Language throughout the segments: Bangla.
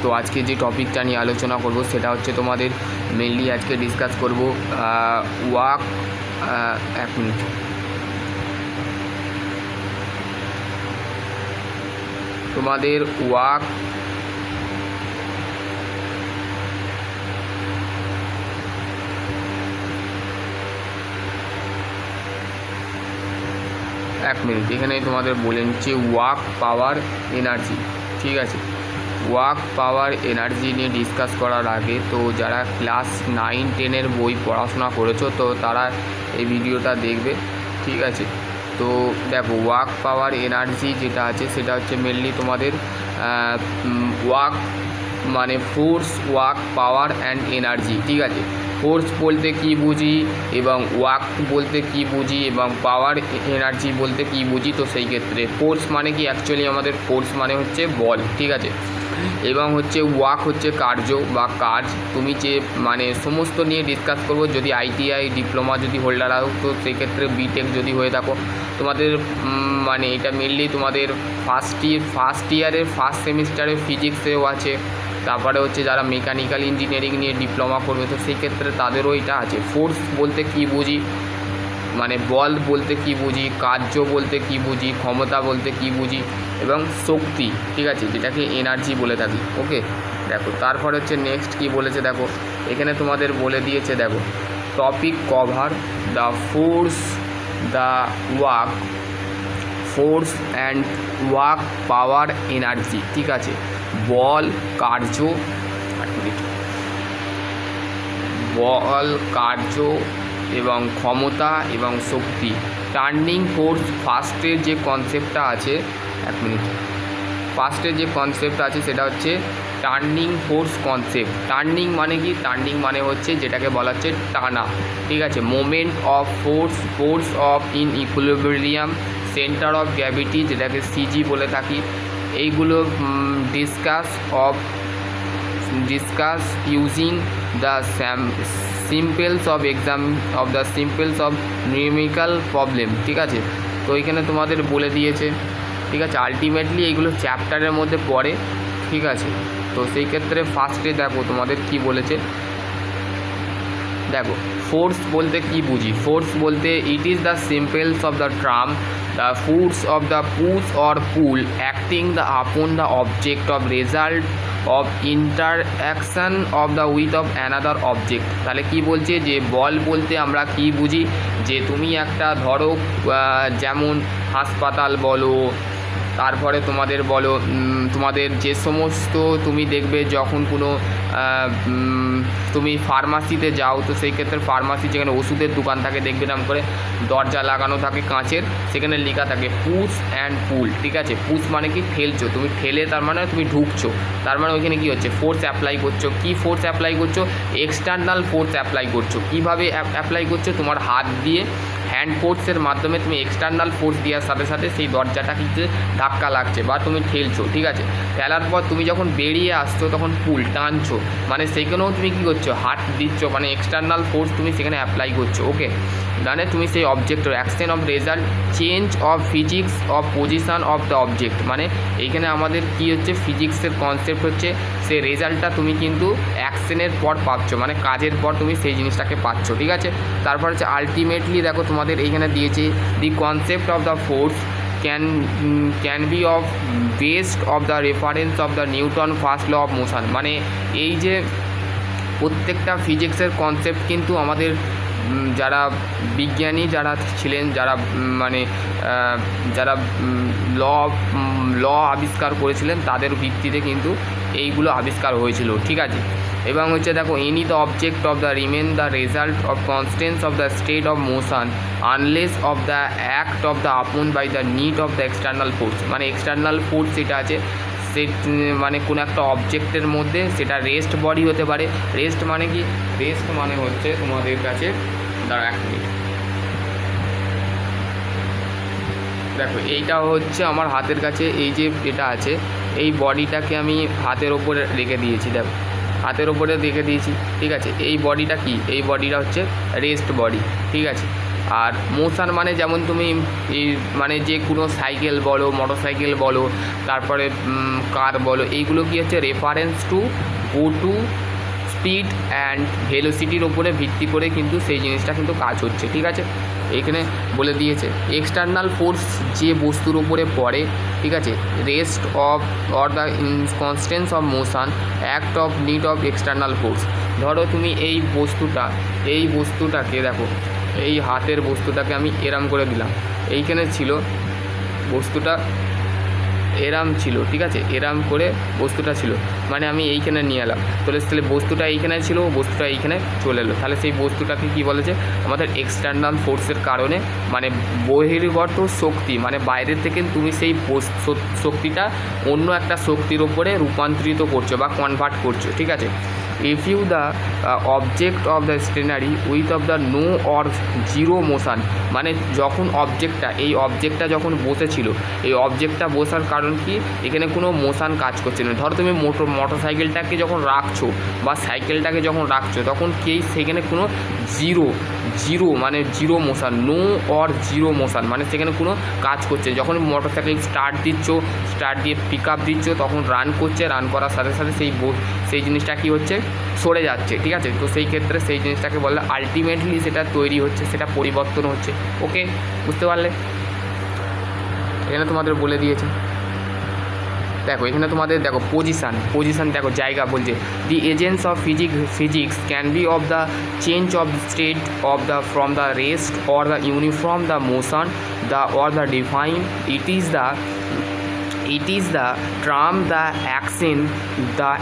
তো আজকে যে টপিকটা নিয়ে আলোচনা করব সেটা হচ্ছে তোমাদের মেনলি আজকে ডিসকাস করব ওয়াক। এক মিনিট, তোমাদের ওয়াক এক মিনিট, এখানে তোমাদের বলে নিচ্ছে ওয়াক পাওয়ার এনার্জি। ঠিক আছে, ওয়াক পাওয়ার এনার্জি নিয়ে ডিসকাস করার আগে তো যারা ক্লাস 9-10 বই পড়াশোনা করেছো তো তারা এই ভিডিওটা দেখবে। ঠিক আছে, তো দেখো ওয়াক পাওয়ার এনার্জি যেটা আছে সেটা হচ্ছে মেনলি তোমাদের ওয়াক মানে force, walk power and energy. ঠিক আছে, ফোর্স বলতে কি বুঝি এবং ওয়াক বলতে কি বুঝি এবং পাওয়ার এনার্জি বলতে কি বুঝি। তো সেই ক্ষেত্রে ফোর্স মানে কি, অ্যাকচুয়ালি আমাদের ফোর্স মানে হচ্ছে বল। ঠিক আছে, এবং হচ্ছে ওয়াক হচ্ছে কার্য বা কাজ। তুমি যে মানে সমস্ত নিয়ে ডিসকাস করবো। যদি আইটিআই ডিপ্লোমা যদি হোল্ডার আও তো সেক্ষেত্রে বিটেক যদি হয়ে থাকো তোমাদের মানে এটা মেনলি তোমাদের ফার্স্ট ইয়ারের ফার্স্ট সেমিস্টারে ফিজিক্সেও আছে। তারপরে হচ্ছে যারা মেকানিক্যাল ইঞ্জিনিয়ারিং নিয়ে ডিপ্লোমা করবে তো সেই ক্ষেত্রে তাদেরও এটা আছে। ফোর্স বলতে কি বুঝি মানে বল বলতে কি বুঝি, কার্য বলতে কি বুঝি, ক্ষমতা বলতে কি বুঝি এবং শক্তি। ঠিক আছে, যেটাকে এনার্জি বলে থাকি। ওকে, দেখো তারপর হচ্ছে নেক্সট কি বলেছে দেখো, এখানে তোমাদের বলে দিয়েছে দেখো topic cover the force, the walk, force and walk power energy. ঠিক আছে, বল, কার্য, বল, কার্য এবং ক্ষমতা এবং শক্তি। টার্নিং ফোর্স ফার্স্টের যে কনসেপ্টটা আছে, এক মিনিট, ফার্স্টের যে কনসেপ্ট আছে সেটা হচ্ছে টার্নিং ফোর্স কনসেপ্ট। টার্নিং মানে কি, টার্নিং মানে হচ্ছে যেটাকে বলা হচ্ছে টানা। ঠিক আছে, moment of force, force of in equilibrium, centre of gravity যেটাকে সিজি বলে থাকি। এইগুলো discuss using the samples of exam of the samples of numerical problem. ঠিক আছে, তো এখানে তোমাদের বলে দিয়েছে। ঠিক আছে, আলটিমেটলি এইগুলো চ্যাপ্টারের মধ্যে পড়ে। ঠিক আছে, তো সেই ক্ষেত্রে ফার্স্টে দেখো তোমাদের কি বলেছে দেখো ফোর্স বলতে কি বুঝি। ফোর্স বলতে it is the samples of the tram, the force of the push or pull acting the upon the object of result of interaction of the with of another object. তাহলে কি বলছে যে বল বলতে আমরা কি বুঝি, যে তুমি একটা ধরো যেমন হাসপাতাল বলো, তারপরে তোমাদের বলো তোমাদের যে সমস্ত তুমি দেখবে যখন কোনো তুমি ফার্মাসিতে যাও তো সেই ক্ষেত্রে ফার্মাসি যেখানে ওষুধের দোকান থাকে দেখবে নাম করে দরজা লাগানো থাকে কাঁচের, সেখানে লেখা থাকে পুশ অ্যান্ড পুল। ঠিক আছে, পুশ মানে কি ঠেলছো, তুমি ঠেলে তার মানে তুমি ঢুকছো, তার মানে ওইখানে কী হচ্ছে ফোর্স অ্যাপ্লাই করছো। কী ফোর্স অ্যাপ্লাই করছো? এক্সটার্নাল ফোর্স অ্যাপ্লাই করছো। কীভাবে অ্যাপ্লাই করছো? তোমার হাত দিয়ে হ্যান্ড ফোর্সের মাধ্যমে তুমি এক্সটার্নাল ফোর্স দেওয়ার সাথে সাথে সেই দরজাটা কিন্তু ধাক্কা লাগছে বা তুমি ঠেলছো। ঠিক আছে, ঠেলার পর তুমি যখন বেরিয়ে আসছো তখন পুল টানছো, মানে সেইখানেও তুমি কী করছো হাত দিচ্ছ, মানে এক্সটার্নাল ফোর্স তুমি সেখানে অ্যাপ্লাই করছো। ওকে, মানে তুমি সেই অবজেক্টের action of result, change of physics of position of the object. মানে এইখানে আমাদের কী হচ্ছে ফিজিক্সের কনসেপ্ট হচ্ছে সেই রেজাল্টটা তুমি কিন্তু অ্যাকশনের পর পাচ্ছ, মানে কাজের পর তুমি সেই জিনিসটাকে পাচ্ছ। ঠিক আছে, তারপর হচ্ছে আলটিমেটলি দেখো তোমাদের এইখানে দিয়েছে the concept of the force can be of based of the reference of the Newton first law of motion. মানে এই যে প্রত্যেকটা ফিজিক্সের কনসেপ্ট কিন্তু আমাদের যারা বিজ্ঞানী যারা ছিলেন, যারা মানে যারা ল আবিষ্কার করেছিলেন তাদের ভিত্তিতে কিন্তু এইগুলো আবিষ্কার হয়েছিল। ঠিক আছে, এবং হচ্ছে দেখো any the object of the remain the result of constants of the state of motion unless of the act of the upon by the need of the external force. মানে এক্সটার্নাল ফোর্স যেটা আছে সে মানে কোনো একটা অবজেক্টের মধ্যে সেটা রেস্ট বডি হতে পারে। রেস্ট মানে কি, রেস্ট মানে হচ্ছে তোমাদের কাছে দাঁড়া এক মিনিট, দেখো এইটা হচ্ছে আমার হাতের কাছে এই যে এটা আছে, এই বডিটাকে আমি হাতের ওপরে রেখে দিয়েছি। দেখো হাতের ওপরে রেখে দিয়েছি। ঠিক আছে, এই বডিটা কি, এই বডিটা হচ্ছে রেস্ট বডি। ঠিক আছে, আর মোশন মানে যেমন তুমি মানে যে কোনো সাইকেল বলো, মোটরসাইকেল বলো, তারপরে কার বলো, এইগুলো কী হচ্ছে reference to go to speed and ভেলোসিটির ওপরে ভিত্তি করে কিন্তু সেই জিনিসটা কিন্তু কাজ হচ্ছে। ঠিক আছে, এইখানে বলে দিয়েছে এক্সটার্নাল ফোর্স যে বস্তুর ওপরে পড়ে, ঠিক আছে, rest of or the constants of motion, act of need of external force. ধরো তুমি এই বস্তুটাকে দেখো, এই হাতের বস্তুটাকে আমি এরাম করে দিলাম, এইখানে ছিল বস্তুটা এরাম ছিল, ঠিক আছে, এরাম করে বস্তুটা ছিল, মানে আমি এইখানে নিয়ে এলাম, তাহলে বস্তুটা এইখানে ছিল, বস্তুটা এইখানে চলে এলো, তাহলে সেই বস্তুটাকে কী বলেছে আমাদের এক্সটার্নাল ফোর্সের কারণে, মানে বহির্গত শক্তি, মানে বাইরের থেকে তুমি সেই শক্তিটা অন্য একটা শক্তির ওপরে রূপান্তরিত করছো বা কনভার্ট করছো। ঠিক আছে, if you the object of the stationary with of the no or zero motion, মানে যখন অবজেক্টটা যখন বসেছিল, এই অবজেক্টটা বসার কারণ কি, এখানে কোনো মোশান কাজ করছে না। ধরো তুমি মোটরসাইকেলটাকে যখন রাখছো বা সাইকেলটাকে যখন রাখছো, তখন সেখানে কোনো জিরো মানে zero motion, no or zero motion, মানে সেখানে কোনো কাজ করছে। যখন মোটরসাইকেল স্টার্ট দিয়ে পিক আপ দিচ্ছ, তখন রান করছে, রান করার সাথে সাথে সেই জিনিসটা কী হচ্ছে, সরে যাচ্ছে। ঠিক আছে, তো সেই ক্ষেত্রে সেই জিনিসটাকে বললে আলটিমেটলি সেটা তৈরি হচ্ছে, সেটা পরিবর্তন হচ্ছে। ওকে, বুঝতে পারলে? এখানে তোমাদের বলে দিয়েছে, দেখো এখানে তোমাদের দেখো পজিশান দেখো, জায়গা বলছে the agents of physics can be of the change of state of the from the rest or the uniform the motion or the define. It is the term the action,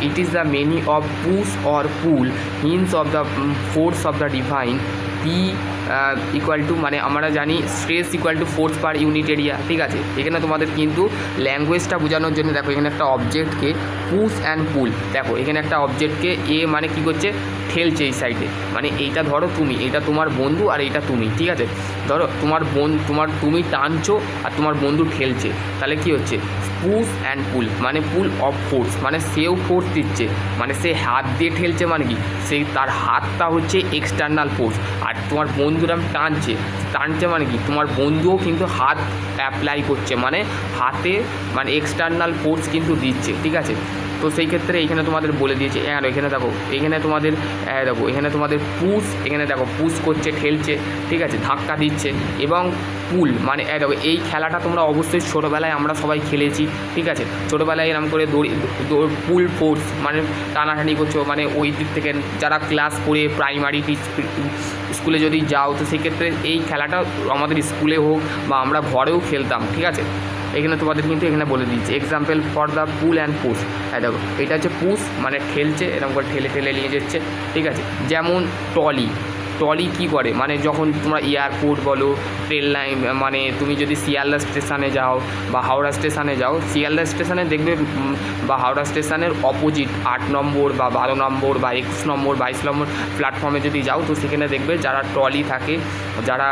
it is the meaning of push or pull, hints of the force of the divine. P equal to, মানে আমরা জানি stress equal to force per unit area. ঠিক আছে, এখানে তোমাদের কিন্তু ল্যাঙ্গুয়েজটা বোঝানোর জন্য দেখো এখানে একটা অবজেক্টকে পুশ অ্যান্ড পুল, দেখো এখানে একটা অবজেক্টকে মানে কী করছে, ঠেলছে এই সাইডে, মানে এইটা ধরো তুমি, এইটা তোমার বন্ধু আর এইটা তুমি। ঠিক আছে, ধরো তুমি টানছো আর তোমার বন্ধু ঠেলছে, তাহলে কী হচ্ছে পুশ অ্যান্ড পুল, মানে পুল অফ ফোর্স, মানে সেও ফোর্স দিচ্ছে, মানে সে হাত দিয়ে ঠেলছে, মানে কি সেই তার হাতটা হচ্ছে এক্সটার্নাল ফোর্স, আর তোমার বন্ধুরা টানছে মানে কি তোমার বন্ধুও কিন্তু হাত অ্যাপ্লাই করছে, মানে হাতে মানে এক্সটার্নাল ফোর্স কিন্তু দিচ্ছে। ঠিক আছে, তো সেই ক্ষেত্রে এইখানে তোমাদের বলে দিয়েছে, আর এখানে দেখো এখানে তোমাদের পুশ, এখানে দেখো পুশ করছে, ঠেলছে, ঠিক আছে, ধাক্কা দিচ্ছে, এবং পুল মানে দেখো এই খেলাটা তোমরা অবশ্যই ছোটোবেলায় আমরা সবাই খেলেছি। ঠিক আছে, ছোটোবেলায় এরকম করে পুল ফোর্স মানে টানাটানি করছো, মানে ওই দিক থেকে যারা ক্লাস করে প্রাইমারি স্কুলে যদি যাও, তো সেক্ষেত্রে এই খেলাটা আমাদের স্কুলে হোক বা আমরা ঘরেও খেলতাম। ঠিক আছে, এখানে তোমাদের কিন্তু এখানে বলে দিচ্ছি example for the pool and push. দেখো এটা হচ্ছে পুশ, মানে ঠেলছে, এরকম করে ঠেলে নিয়ে যাচ্ছে। ঠিক আছে, যেমন ট্রলি কী করে, মানে যখন তোমরা এয়ারপোর্ট বলো, ট্রেন লাইন, মানে তুমি যদি শিয়ালদা স্টেশনে যাও বা হাওড়া স্টেশনে যাও, শিয়ালদা স্টেশনে দেখবে বা হাওড়া স্টেশনের অপোজিট 8 নম্বর বা 12 নম্বর বা 21 নম্বর 22 নম্বর প্ল্যাটফর্মে যদি যাও, তো সেখানে দেখবে যারা ট্রলি থাকে, যারা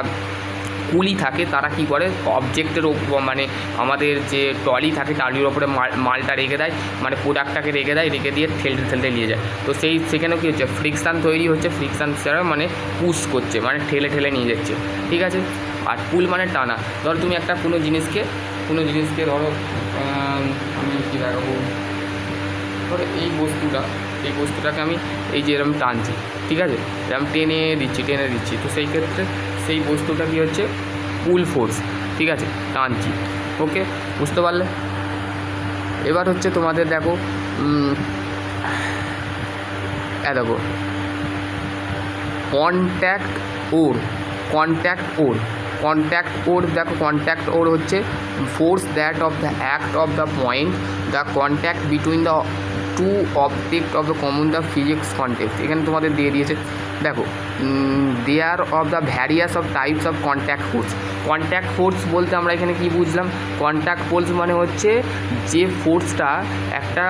কুলি থাকে, তারা কি করে অবজেক্টের ওপর, মানে আমাদের যে ট্রলি থাকে ট্রলির ওপরে মালটা রেখে দেয়, মানে প্রোডাক্টটাকে রেখে দিয়ে ঠেলতে নিয়ে যায়। তো সেখানে কী হচ্ছে, ফ্রিকশান তৈরি হচ্ছে, ফ্রিকশান ছাড়া মানে পুশ করছে, মানে ঠেলে নিয়ে যাচ্ছে। ঠিক আছে, আর পুল মানে টানা। ধরো তুমি একটা কোনো জিনিসকে ধরো আমি কী দেখাবো, ধরো এই বস্তুটাকে আমি এই যে এরকম টানছি, ঠিক আছে, এরকম টেনে দিচ্ছি, তো সেই ক্ষেত্রে সেই বস্তুটা কী হচ্ছে, পুল ফোর্স। ঠিক আছে, টানছি। ওকে, বুঝতে পারলে? এবার হচ্ছে তোমাদের দেখো কন্ট্যাক্ট ওর দেখো কন্ট্যাক্ট ওর হচ্ছে force that of the act of the point the contact between the two object of the common the physics context. এখানে তোমাদের দিয়ে দিয়েছে, দেখো there of the various of types of contact force বলতে আমরা এখানে কি বুঝলাম, কন্ট্যাক্ট ফোর্স মানে হচ্ছে যে ফোর্সটা একটা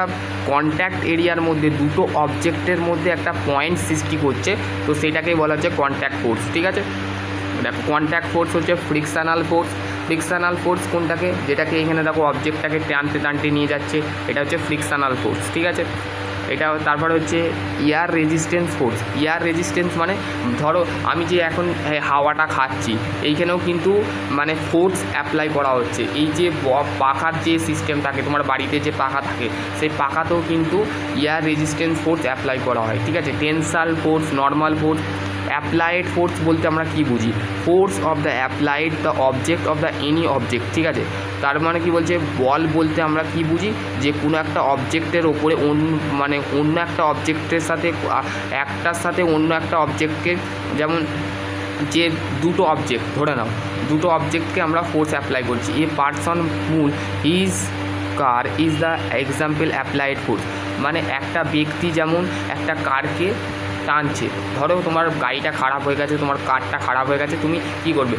কন্ট্যাক্ট এরিয়ার মধ্যে দুটো অবজেক্টের মধ্যে একটা পয়েন্ট সৃষ্টি করছে, তো সেটাকেই বলা হচ্ছে কন্ট্যাক্ট ফোর্স। ঠিক আছে, দেখো কন্ট্যাক্ট ফোর্স হচ্ছে ফ্রিকশনাল ফোর্স কোনটাকে, যেটাকে এখানে দেখো অবজেক্টটাকে টানতে নিয়ে যাচ্ছে, এটা হচ্ছে ফ্রিকশনাল ফোর্স। ঠিক আছে, এটা তারপরে হচ্ছে air resistance force. Air resistance মানে ধরো আমি যে এখন হাওয়াটা খাচ্ছি, এইখানেও কিন্তু মানে ফোর্স অ্যাপ্লাই করা হচ্ছে। এই যে পাখার যে সিস্টেম থাকে, তোমার বাড়িতে যে পাখা থাকে, সেই পাখাতেও কিন্তু এয়ার রেজিস্ট্যান্স ফোর্স অ্যাপ্লাই করা হয়, ঠিক আছে। Tensile force, normal force. Applied force বলতে আমরা কি বুঝি? Force of the applied the object of the any object, ঠিক আছে। তার মানে কি বলছে, বল বলতে আমরা কি বুঝি? যে কোনো একটা অবজেক্টের ওপরে অন্য একটা অবজেক্টের সাথে, একটার সাথে অন্য একটা অবজেক্টকে, যেমন যে দুটো অবজেক্ট ধরে নাও, দুটো অবজেক্টকে আমরা ফোর্স অ্যাপ্লাই করছি। A person move his car is the example applied force. মানে একটা ব্যক্তি যেমন একটা কারকে টানছে, ধরো তোমার গাড়িটা খারাপ হয়ে গেছে, তোমার কারটা খারাপ হয়ে গেছে, তুমি কী করবে?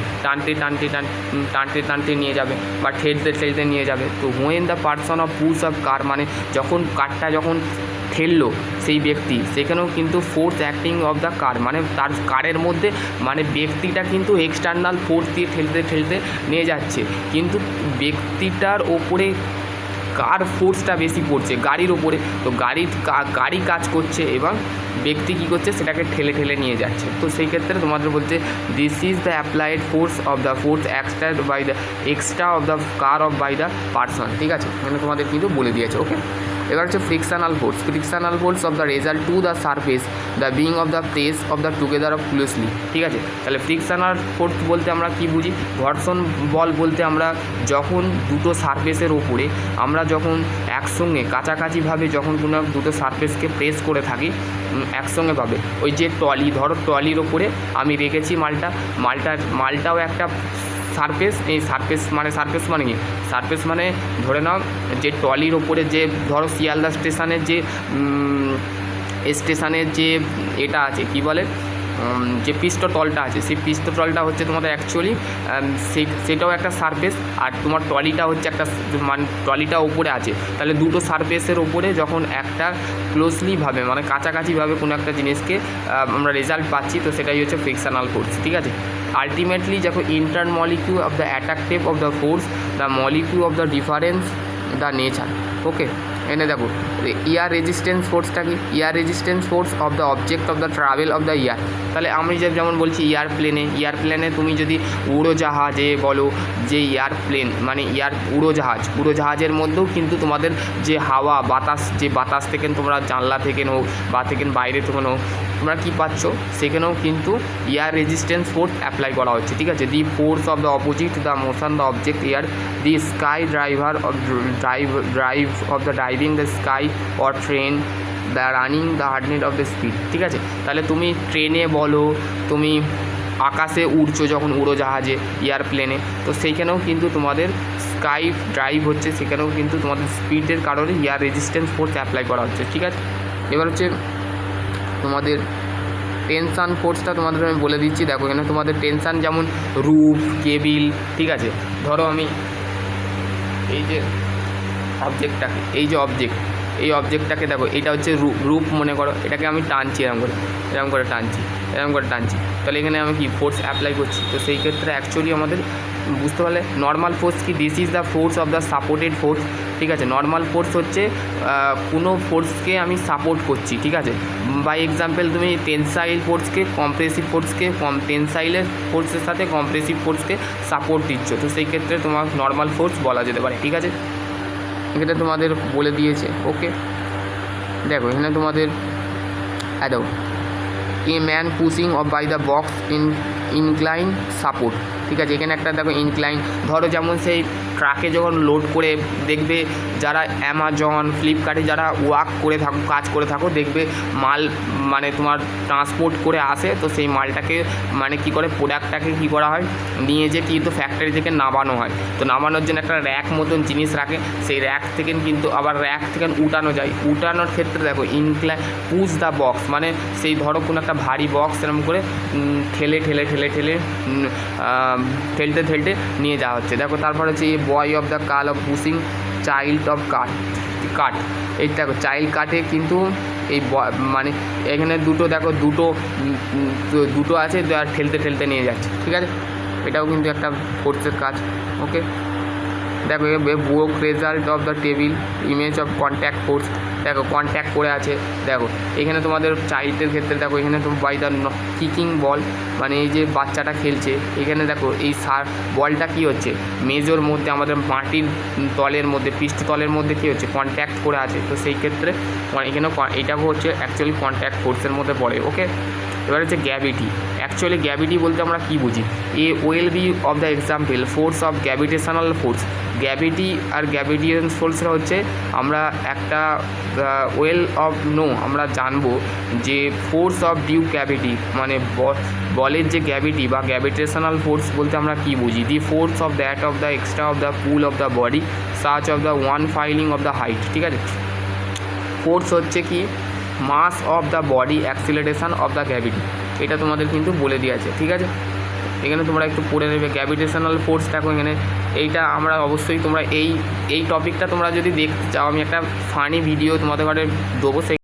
টানতে নিয়ে যাবে বা ঠেলতে নিয়ে যাবে। তো when the person of push of car, মানে যখন কারটা যখন ঠেললো সেই ব্যক্তি, সেখানেও কিন্তু force acting of the car, মানে তার কারের মধ্যে মানে ব্যক্তিটা কিন্তু এক্সটার্নাল ফোর্স দিয়ে ঠেলতে নিয়ে যাচ্ছে, কিন্তু ব্যক্তিটার ওপরে কার ফোর্সটা বেশি পড়ছে, গাড়ির ওপরে। তো গাড়ি কাজ করছে এবং ব্যক্তি কী করছে, সেটাকে ঠেলে নিয়ে যাচ্ছে। তো সেই ক্ষেত্রে তোমাদের বলছে this is the applied force of the force extra of the car of by the person, ঠিক আছে। মানে তোমাদের কিন্তু বলে দিয়েছে, ওকে। এবার হচ্ছে frictional force of the result to the surface the being of the place of the together of closely, ঠিক আছে। তাহলে ফ্রিকশনাল ফোর্স বলতে আমরা কি বুঝি? ঘর্ষণ বল বলতে আমরা যখন দুটো সারফেসের ওপরে আমরা যখন একসঙ্গে কাছাকাছিভাবে যখন কোনো দুটো সারফেসকে প্রেস করে থাকি একসঙ্গেভাবে, ওই যে ট্রলি, ধরো ট্রলির ওপরে আমি রেখেছি মালটাও একটা সারফেস। এই সারফেস মানে কি? সারফেস মানে ধরে নাও যে ট্রলির ওপরে যে ধরো শিয়ালদা স্টেশনের যে এটা আছে, কি বলে, যে পিস্ততলটা আছে, সেই পিস্ততলটা হচ্ছে তোমাদের অ্যাকচুয়ালি সেটাও একটা সারফেস, আর তোমার ট্রলিটা হচ্ছে একটা, মানে ট্রলিটা ওপরে আছে। তাহলে দুটো সারফেসের ওপরে যখন একটা ক্লোজলিভাবে মানে কাছাকাছিভাবে কোনো একটা জিনিসকে আমরা রেজাল্ট পাচ্ছি, তো সেটাই হচ্ছে ফ্রিকশনাল ফোর্স, ঠিক আছে। আলটিমেটলি দেখো inter molecule of the attractive of the force the molecule of the difference the nature, okay. এনে দেখো এয়ার রেজিস্ট্যান্স ফোর্সটা কি? Air resistance force of the object of the travel of the air. তাহলে আমি যেমন বলছি এয়ারপ্লেনে তুমি যদি উড়োজাহাজে বলো, যে এয়ারপ্লেন মানে উড়োজাহাজের মধ্যেও কিন্তু তোমাদের যে হাওয়া বাতাস থেকে তোমরা জানলা থেকে হোক বা থেকে বাইরে থেকে হোক তোমরা কী পাচ্ছ, সেখানেও কিন্তু এয়ার রেজিস্ট্যান্স ফোর্স অ্যাপ্লাই করা হচ্ছে, ঠিক আছে। The force of the opposite the motion the object air, the sky drive of the driving the sky or train the running the hardness of the speed, ঠিক আছে। তাহলে তুমি ট্রেনে বলো, তুমি আকাশে উড়ছো যখন উড়োজাহাজে এয়ারপ্লেনে, তো সেইখানেও কিন্তু তোমাদের স্কাই ড্রাইভ হচ্ছে, সেখানেও কিন্তু তোমাদের স্পিডের কারণে এয়ার রেজিস্ট্যান্স ফোর্স অ্যাপ্লাই করা হচ্ছে, ঠিক আছে। এবার হচ্ছে তোমাদের টেনশান ফোর্সটা তোমাদের আমি বলে দিচ্ছি। দেখো এখানে তোমাদের টেনশান যেমন রুফ, কেবিল, ঠিক আছে। ধরো আমি এই যে অবজেক্টটাকে দেখো, এটা হচ্ছে রুফ মনে করো, এটাকে আমি টানছি এরকম করে টানছি, তাহলে এখানে আমি কি ফোর্স অ্যাপ্লাই করছি। তো সেই ক্ষেত্রে অ্যাকচুয়ালি আমাদের বুঝতে পারলে নর্মাল ফোর্স কি, this is the force of the supported force, ঠিক আছে। নর্মাল ফোর্স হচ্ছে কোনো ফোর্সকে আমি সাপোর্ট করছি, ঠিক আছে। বাই এক্সাম্পল তুমি টেনসাইল ফোর্সকে কম্প্রেসিভ ফোর্সকে টেনসাইলের ফোর্সের সাথে কম্প্রেসিভ ফোর্সকে সাপোর্ট দিচ্ছ, তো সেই ক্ষেত্রে তোমার নর্মাল ফোর্স বলা যেতে পারে, ঠিক আছে। এখানে তোমাদের বলে দিয়েছে, ওকে। দেখো এখানে তোমাদের দেখো a man pushing of by the box incline support, ঠিক আছে। এখানে একটা দেখো ইনক্লাইন, ধরো যেমন সেই ট্রাকে যখন লোড করে দেখবে যারা অ্যামাজন ফ্লিপকার্টে যারা কাজ করে থাকো, দেখবে মাল মানে তোমার ট্রান্সপোর্ট করে আসে, তো সেই মালটাকে মানে কী করে প্রোডাক্টটাকে কী করা হয়, নিয়ে যে কিন্তু ফ্যাক্টরি থেকে নামানো হয়। তো নামানোর জন্য একটা র্যাক মতন জিনিস রাখে, সেই র্যাক থেকে কিন্তু আবার র্যাক থেকে উঠানো যায়। উঠানোর ক্ষেত্রে দেখো পুশ দ্য বক্স, মানে সেই ধরো কোনো একটা ভারী বক্স এরকম করে ঠেলতে নিয়ে যাওয়া হচ্ছে। দেখো তারপর হচ্ছে এই বয় অফ দ্য কাল অফ পুশিং চাইল্ড অফ কাট, এই দেখো চাইল্ড কাটে কিন্তু এই মানে এখানে দুটো আছে, ঠেলতে নিয়ে যাচ্ছে, ঠিক আছে। এটাও কিন্তু একটা ফোর্সের কাজ, ওকে। দেখো broke result of the table image of contact force, দেখো কন্ট্যাক্ট করে আছে। দেখো এখানে তোমাদের চাইল্ডের ক্ষেত্রে দেখো এখানে তো বাই দ্য কিকিং বল, মানে এই যে বাচ্চাটা খেলছে, এখানে দেখো এই বলটা কী হচ্ছে মেজোর মধ্যে আমাদের মাটির তলের মধ্যে পৃষ্ঠতলের মধ্যে কী হচ্ছে কন্ট্যাক্ট করে আছে, তো সেই ক্ষেত্রে এখানেও এটাও হচ্ছে অ্যাকচুয়ালি কন্ট্যাক্ট ফোর্সের মধ্যে পড়ে। ওকে, এবার হচ্ছে গ্র্যাভিটি। অ্যাকচুয়ালি গ্র্যাভিটি বলতে আমরা কী বুঝি, a well be of the example force of gravitational force. Gravity আর গ্র্যাভিটিয়ান ফোর্সরা হচ্ছে আমরা একটা ওয়েল অফ আমরা জানবো যে ফোর্স অফ ডিউ গ্র্যাভিটি, মানে বলের যে গ্র্যাভিটি বা গ্র্যাভিটেশনাল ফোর্স বলতে আমরা কী বুঝি, the force of that of the extra of the pull of the body such of the one falling of the height. ঠিক আছে, ফোর্স হচ্ছে কি mass of the body acceleration of the gravity, এটা তোমাদের কিন্তু বলে দিয়ে আছে। ঠিক আছে, এখানে তোমরা একটু পড়ে নেবে গ্র্যাভিটেশনাল ফোর্স। দেখো এখানে এইটা আমরা অবশ্যই তোমরা এই টপিকটা তোমরা যদি দেখতে চাও, আমি একটা ফানি ভিডিও তোমাদের ঘরে দেবো, সেই